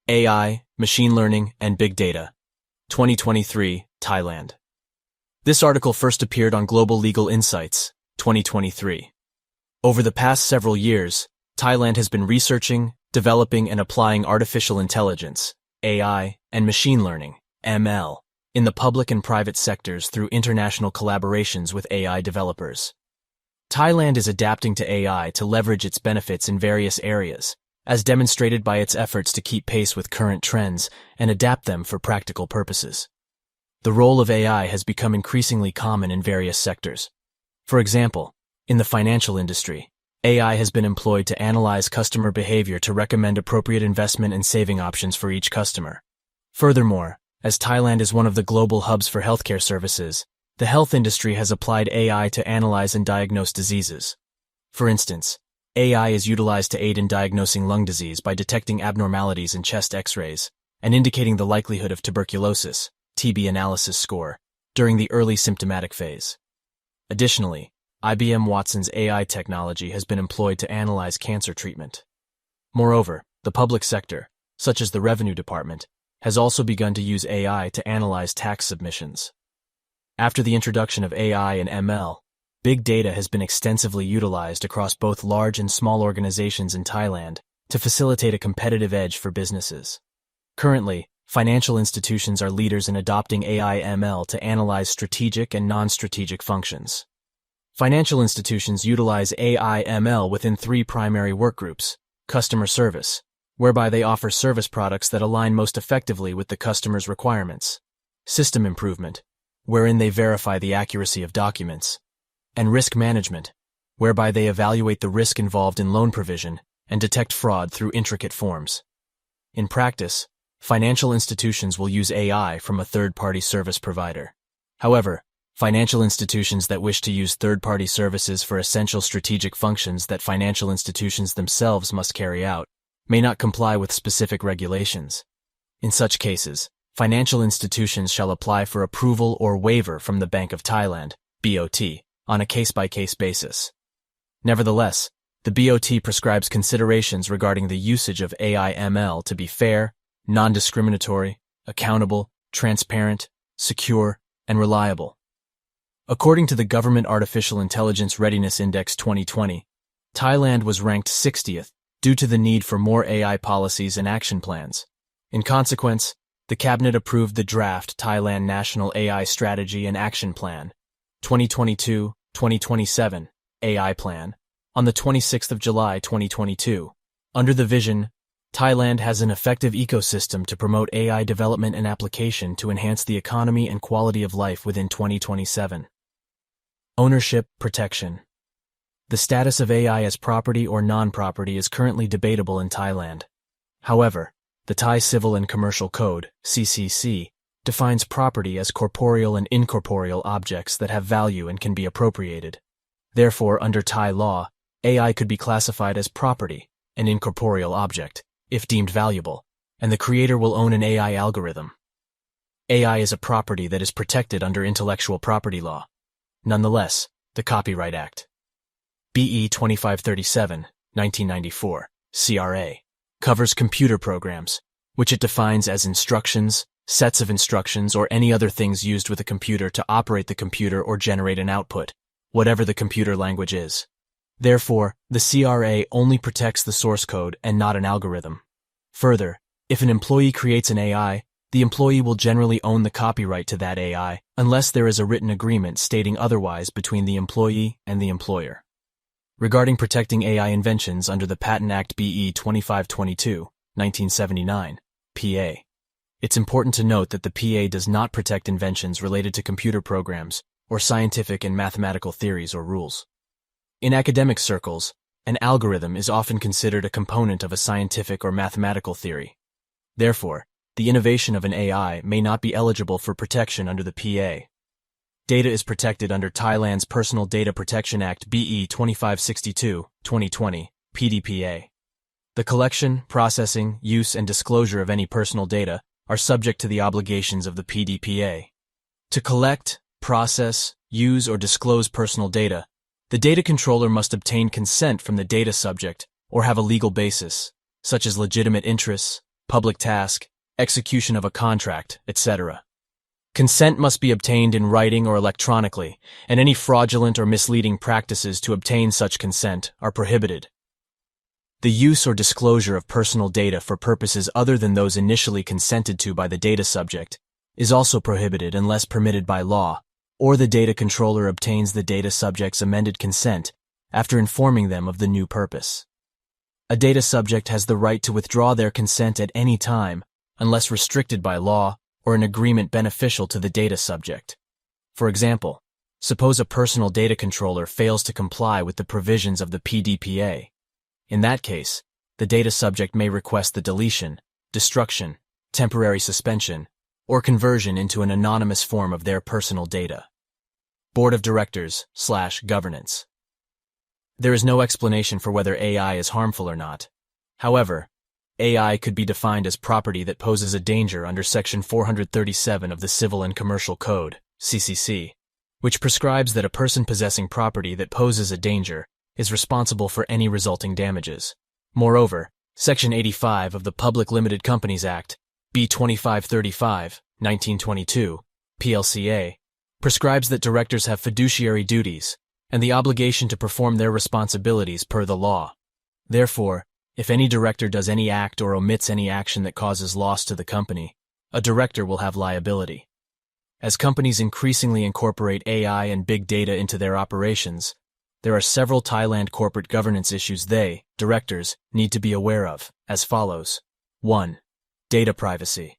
AI, Machine Learning, and Big Data. 2023, Thailand. This article first appeared on Global Legal Insights, 2023. Over the past several years, Thailand has been researching, developing, and applying artificial intelligence, AI, and machine learning, ML, in the public and private sectors through international collaborations with AI developers. Thailand is adapting to AI to leverage its benefits in various areas, as demonstrated by its efforts to keep pace with current trends and adapt them for practical purposes. The role of AI has become increasingly common in various sectors. For example, in the financial industry, AI has been employed to analyze customer behavior to recommend appropriate investment and saving options for each customer. Furthermore, as Thailand is one of the global hubs for healthcare services, the health industry has applied AI to analyze and diagnose diseases. For instance, AI is utilized to aid in diagnosing lung disease by detecting abnormalities in chest X-rays and indicating the likelihood of tuberculosis, TB analysis score, during the early symptomatic phase. Additionally, IBM Watson's AI technology has been employed to analyze cancer treatment. Moreover, the public sector, such as the Revenue Department, has also begun to use AI to analyze tax submissions. After the introduction of AI and ML, big data has been extensively utilized across both large and small organizations in Thailand to facilitate a competitive edge for businesses. Currently, financial institutions are leaders in adopting AI/ML to analyze strategic and non-strategic functions. Financial institutions utilize AI/ML within three primary workgroups: customer service, whereby they offer service products that align most effectively with the customer's requirements; system improvement, wherein they verify the accuracy of documents; and risk management, whereby they evaluate the risk involved in loan provision and detect fraud through intricate forms. In practice, financial institutions will use AI from a third-party service provider. However, financial institutions that wish to use third-party services for essential strategic functions that financial institutions themselves must carry out may not comply with specific regulations. In such cases, financial institutions shall apply for approval or waiver from the Bank of Thailand, BOT, on a case-by-case basis. Nevertheless, the BOT prescribes considerations regarding the usage of AI/ML to be fair, non-discriminatory, accountable, transparent, secure, and reliable. According to the Government Artificial Intelligence Readiness Index 2020, Thailand was ranked 60th due to the need for more AI policies and action plans. In consequence, the Cabinet approved the draft Thailand National AI Strategy and Action Plan, 2022-2027, AI Plan, on the 26th of July 2022. Under the vision, Thailand has an effective ecosystem to promote AI development and application to enhance the economy and quality of life within 2027. Ownership protection. The status of AI as property or non-property is currently debatable in Thailand. However, the Thai Civil and Commercial Code, CCC, defines property as corporeal and incorporeal objects that have value and can be appropriated. Therefore, under Thai law, AI could be classified as property, an incorporeal object, if deemed valuable, and the creator will own an AI algorithm. AI is a property that is protected under intellectual property law. Nonetheless, the Copyright Act, BE 2537, 1994, CRA, covers computer programs, which it defines as instructions, sets of instructions, or any other things used with a computer to operate the computer or generate an output, whatever the computer language is. Therefore, the CRA only protects the source code and not an algorithm. Further, if an employee creates an AI, the employee will generally own the copyright to that AI unless there is a written agreement stating otherwise between the employee and the employer. Regarding protecting AI inventions under the Patent Act BE 2522, 1979, PA, it's important to note that the PA does not protect inventions related to computer programs or scientific and mathematical theories or rules. In academic circles, an algorithm is often considered a component of a scientific or mathematical theory. Therefore, the innovation of an AI may not be eligible for protection under the PA. Data is protected under Thailand's Personal Data Protection Act BE 2562, 2020, PDPA. The collection, processing, use, and disclosure of any personal data are subject to the obligations of the PDPA. To collect, process, use, or disclose personal data, the data controller must obtain consent from the data subject or have a legal basis, such as legitimate interests, public task, execution of a contract, etc. Consent must be obtained in writing or electronically, and any fraudulent or misleading practices to obtain such consent are prohibited. The use or disclosure of personal data for purposes other than those initially consented to by the data subject is also prohibited unless permitted by law, or the data controller obtains the data subject's amended consent after informing them of the new purpose. A data subject has the right to withdraw their consent at any time unless restricted by law or an agreement beneficial to the data subject. For example, suppose a personal data controller fails to comply with the provisions of the PDPA. In that case, the data subject may request the deletion, destruction, temporary suspension, or conversion into an anonymous form of their personal data. Board of Directors/Governance. There is no explanation for whether AI is harmful or not. However, AI could be defined as property that poses a danger under Section 437 of the Civil and Commercial Code, CCC, which prescribes that a person possessing property that poses a danger is responsible for any resulting damages. Moreover, Section 85 of the Public Limited Companies Act, B 2535, 1922, PLCA, prescribes that directors have fiduciary duties and the obligation to perform their responsibilities per the law. Therefore, if any director does any act or omits any action that causes loss to the company, a director will have liability. As companies increasingly incorporate AI and big data into their operations, there are several Thailand corporate governance issues they, directors, need to be aware of, as follows. 1. Data privacy.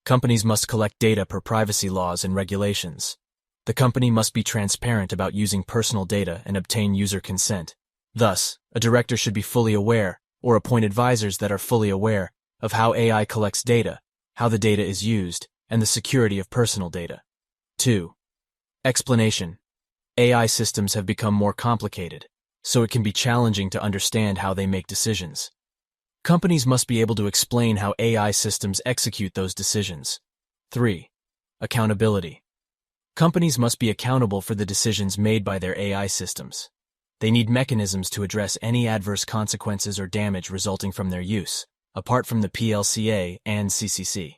Companies must collect data per privacy laws and regulations. The company must be transparent about using personal data and obtain user consent. Thus, a director should be fully aware, or appoint advisors that are fully aware, of how AI collects data, how the data is used, and the security of personal data. 2. Explanation. AI systems have become more complicated, so it can be challenging to understand how they make decisions. Companies must be able to explain how AI systems execute those decisions. 3. Accountability. Companies must be accountable for the decisions made by their AI systems. They need mechanisms to address any adverse consequences or damage resulting from their use, apart from the PLCA and CCC.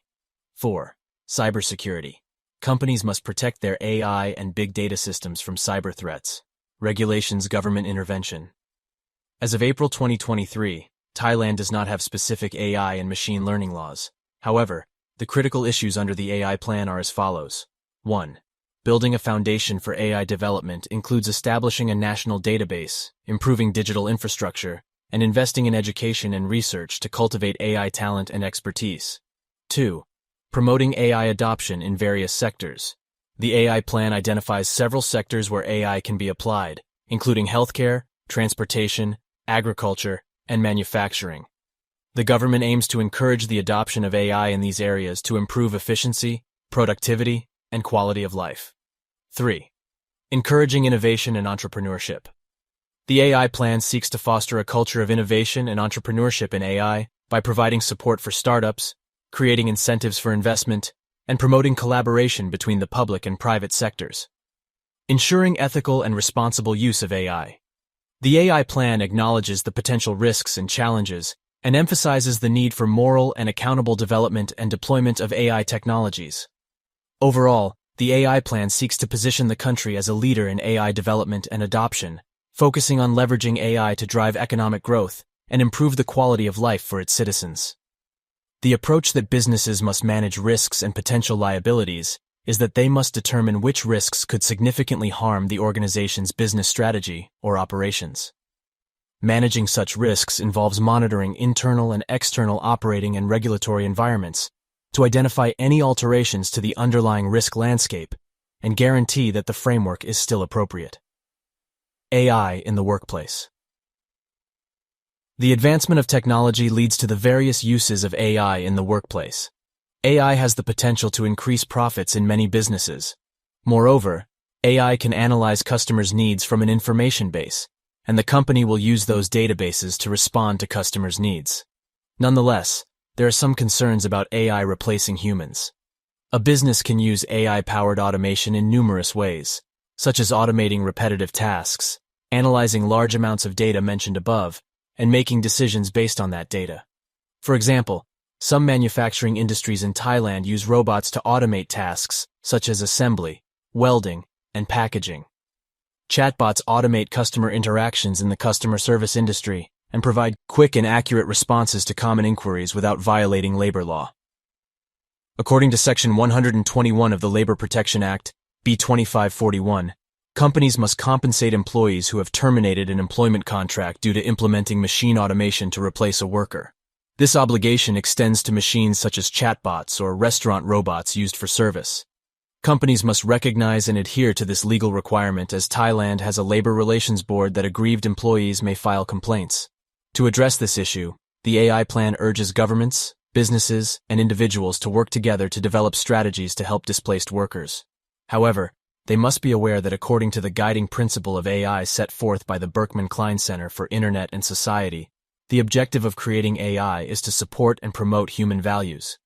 4. Cybersecurity. Companies must protect their AI and big data systems from cyber threats. Regulations, government intervention. As of April 2023, Thailand does not have specific AI and machine learning laws. However, the critical issues under the AI plan are as follows. 1. Building a foundation for AI development includes establishing a national database, improving digital infrastructure, and investing in education and research to cultivate AI talent and expertise. 2. Promoting AI adoption in various sectors. The AI plan identifies several sectors where AI can be applied, including healthcare, transportation, agriculture, and manufacturing. The government aims to encourage the adoption of AI in these areas to improve efficiency, productivity, and quality of life. 3. Encouraging innovation and entrepreneurship. The AI plan seeks to foster a culture of innovation and entrepreneurship in AI by providing support for startups, creating incentives for investment, and promoting collaboration between the public and private sectors. Ensuring ethical and responsible use of AI. The AI plan acknowledges the potential risks and challenges and emphasizes the need for moral and accountable development and deployment of AI technologies. Overall, the AI plan seeks to position the country as a leader in AI development and adoption, focusing on leveraging AI to drive economic growth and improve the quality of life for its citizens. The approach that businesses must manage risks and potential liabilities is that they must determine which risks could significantly harm the organization's business strategy or operations. Managing such risks involves monitoring internal and external operating and regulatory environments to identify any alterations to the underlying risk landscape and guarantee that the framework is still appropriate. AI in the workplace. The advancement of technology leads to the various uses of AI in the workplace. AI has the potential to increase profits in many businesses. Moreover, AI can analyze customers' needs from an information base, and the company will use those databases to respond to customers' needs. Nonetheless, there are some concerns about AI replacing humans. A business can use AI-powered automation in numerous ways, such as automating repetitive tasks, analyzing large amounts of data mentioned above, and making decisions based on that data. For example, Some manufacturing industries in Thailand use robots to automate tasks, such as assembly, welding, and packaging. Chatbots automate customer interactions in the customer service industry and provide quick and accurate responses to common inquiries without violating labor law. According to Section 121 of the Labor Protection Act, B 2541, companies must compensate employees who have terminated an employment contract due to implementing machine automation to replace a worker. This obligation extends to machines such as chatbots or restaurant robots used for service. Companies must recognize and adhere to this legal requirement, as Thailand has a labor relations board that aggrieved employees may file complaints. To address this issue, the AI plan urges governments, businesses, and individuals to work together to develop strategies to help displaced workers. However, they must be aware that according to the guiding principle of AI set forth by the Berkman-Klein Center for Internet and Society, the objective of creating AI is to support and promote human values.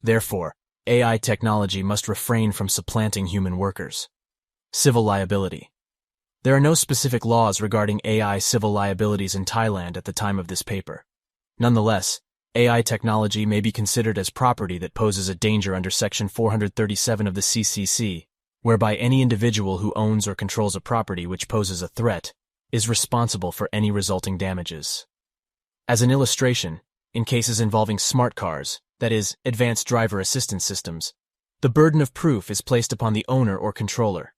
Therefore, AI technology must refrain from supplanting human workers. Civil liability. There are no specific laws regarding AI civil liabilities in Thailand at the time of this paper. Nonetheless, AI technology may be considered as property that poses a danger under Section 437 of the CCC, whereby any individual who owns or controls a property which poses a threat is responsible for any resulting damages. As an illustration, in cases involving smart cars, that is, advanced driver assistance systems, the burden of proof is placed upon the owner or controller.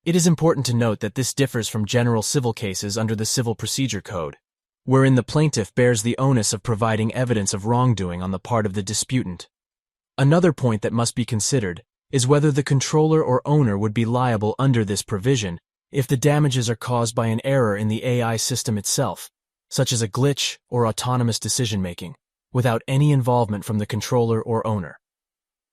It is important to note that this differs from general civil cases under the Civil Procedure Code, wherein the plaintiff bears the onus of providing evidence of wrongdoing on the part of the disputant. Another point that must be considered is whether the controller or owner would be liable under this provision if the damages are caused by an error in the AI system itself, such as a glitch or autonomous decision-making, without any involvement from the controller or owner.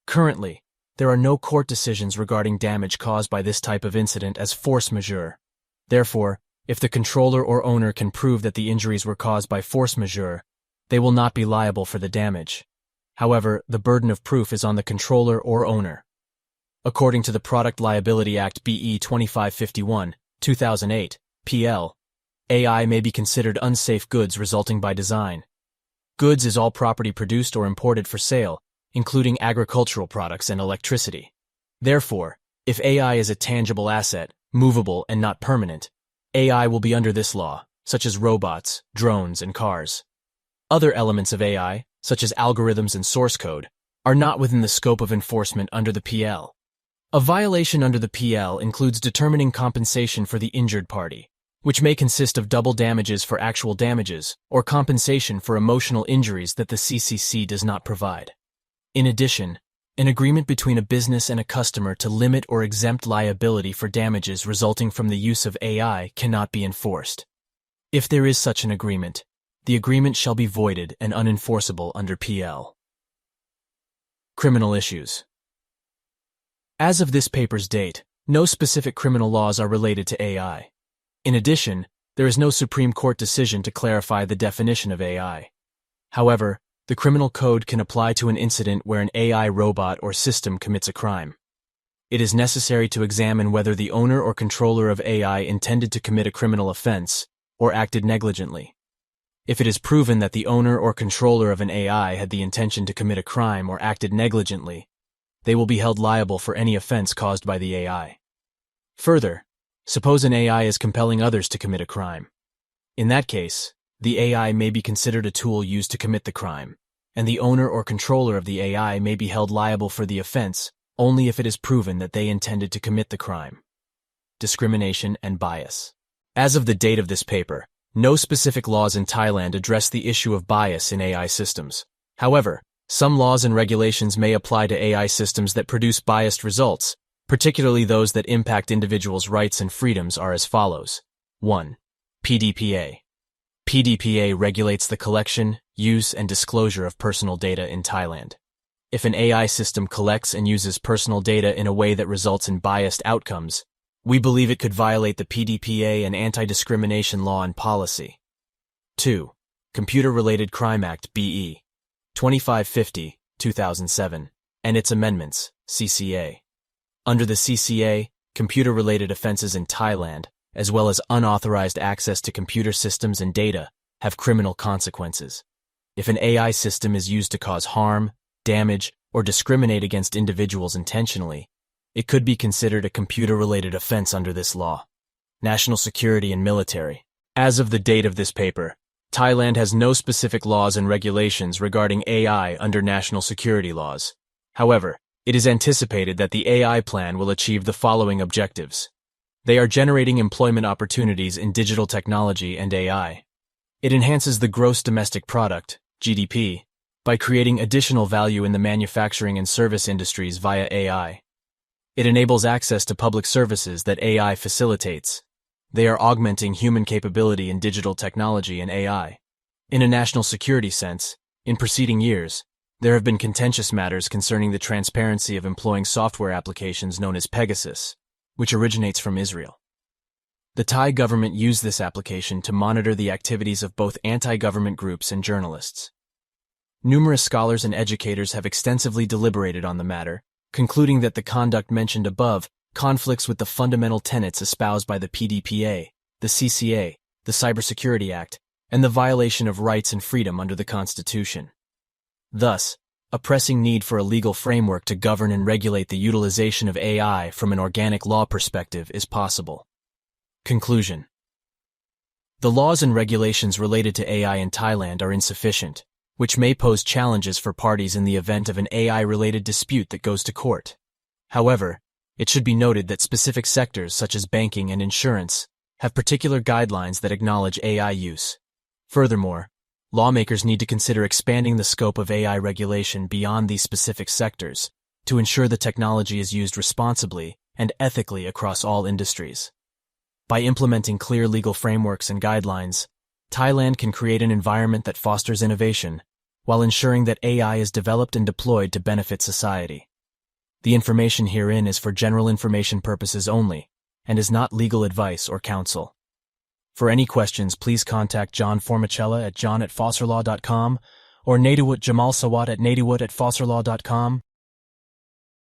Currently, there are no court decisions regarding damage caused by this type of incident as force majeure. Therefore, if the controller or owner can prove that the injuries were caused by force majeure, they will not be liable for the damage. However, the burden of proof is on the controller or owner. According to the Product Liability Act BE 2551, 2008, PL, AI may be considered unsafe goods resulting by design. Goods is all property produced or imported for sale, including agricultural products and electricity. Therefore, if AI is a tangible asset, movable and not permanent, AI will be under this law, such as robots, drones, and cars. Other elements of AI, such as algorithms and source code, are not within the scope of enforcement under the PL. A violation under the PL includes determining compensation for the injured party, which may consist of double damages for actual damages or compensation for emotional injuries that the CCC does not provide. In addition, an agreement between a business and a customer to limit or exempt liability for damages resulting from the use of AI cannot be enforced. If there is such an agreement, the agreement shall be voided and unenforceable under PL. Criminal issues. As of this paper's date, no specific criminal laws are related to AI. In addition, there is no Supreme Court decision to clarify the definition of AI. However, the criminal code can apply to an incident where an AI robot or system commits a crime. It is necessary to examine whether the owner or controller of AI intended to commit a criminal offense or acted negligently. If it is proven that the owner or controller of an AI had the intention to commit a crime or acted negligently, they will be held liable for any offense caused by the AI. Further, suppose an AI is compelling others to commit a crime. In that case, the AI may be considered a tool used to commit the crime, and the owner or controller of the AI may be held liable for the offense only if it is proven that they intended to commit the crime. Discrimination and bias. As of the date of this paper, no specific laws in Thailand address the issue of bias in AI systems. However, some laws and regulations may apply to AI systems that produce biased results, particularly those that impact individuals' rights and freedoms are as follows. 1. PDPA. PDPA regulates the collection, use, and disclosure of personal data in Thailand. If an AI system collects and uses personal data in a way that results in biased outcomes, we believe it could violate the PDPA and anti-discrimination law and policy. 2. Computer-Related Crime Act BE 2550, 2007, and its amendments, CCA. Under the CCA, computer-related offenses in Thailand, as well as unauthorized access to computer systems and data, have criminal consequences. If an AI system is used to cause harm, damage, or discriminate against individuals intentionally, it could be considered a computer-related offense under this law. National security and military. As of the date of this paper, Thailand has no specific laws and regulations regarding AI under national security laws. However, it is anticipated that the AI plan will achieve the following objectives. They are generating employment opportunities in digital technology and AI. It enhances the gross domestic product, GDP, by creating additional value in the manufacturing and service industries via AI. It enables access to public services that AI facilitates. They are augmenting human capability in digital technology and AI. In a national security sense, in preceding years, there have been contentious matters concerning the transparency of employing software applications known as Pegasus, which originates from Israel. The Thai government used this application to monitor the activities of both anti-government groups and journalists. Numerous scholars and educators have extensively deliberated on the matter, concluding that the conduct mentioned above conflicts with the fundamental tenets espoused by the PDPA, the CCA, the Cybersecurity Act, and the violation of rights and freedom under the Constitution. Thus, a pressing need for a legal framework to govern and regulate the utilization of AI from an organic law perspective is possible. Conclusion. The laws and regulations related to AI in Thailand are insufficient, which may pose challenges for parties in the event of an AI-related dispute that goes to court. However, it should be noted that specific sectors such as banking and insurance have particular guidelines that acknowledge AI use. Furthermore, lawmakers need to consider expanding the scope of AI regulation beyond these specific sectors to ensure the technology is used responsibly and ethically across all industries. By implementing clear legal frameworks and guidelines, Thailand can create an environment that fosters innovation while ensuring that AI is developed and deployed to benefit society. The information herein is for general information purposes only and is not legal advice or counsel. For any questions, please contact John Formichella at john@fosterlaw.com or Nadawut Jamal Sawat at nadawut@fosterlaw.com.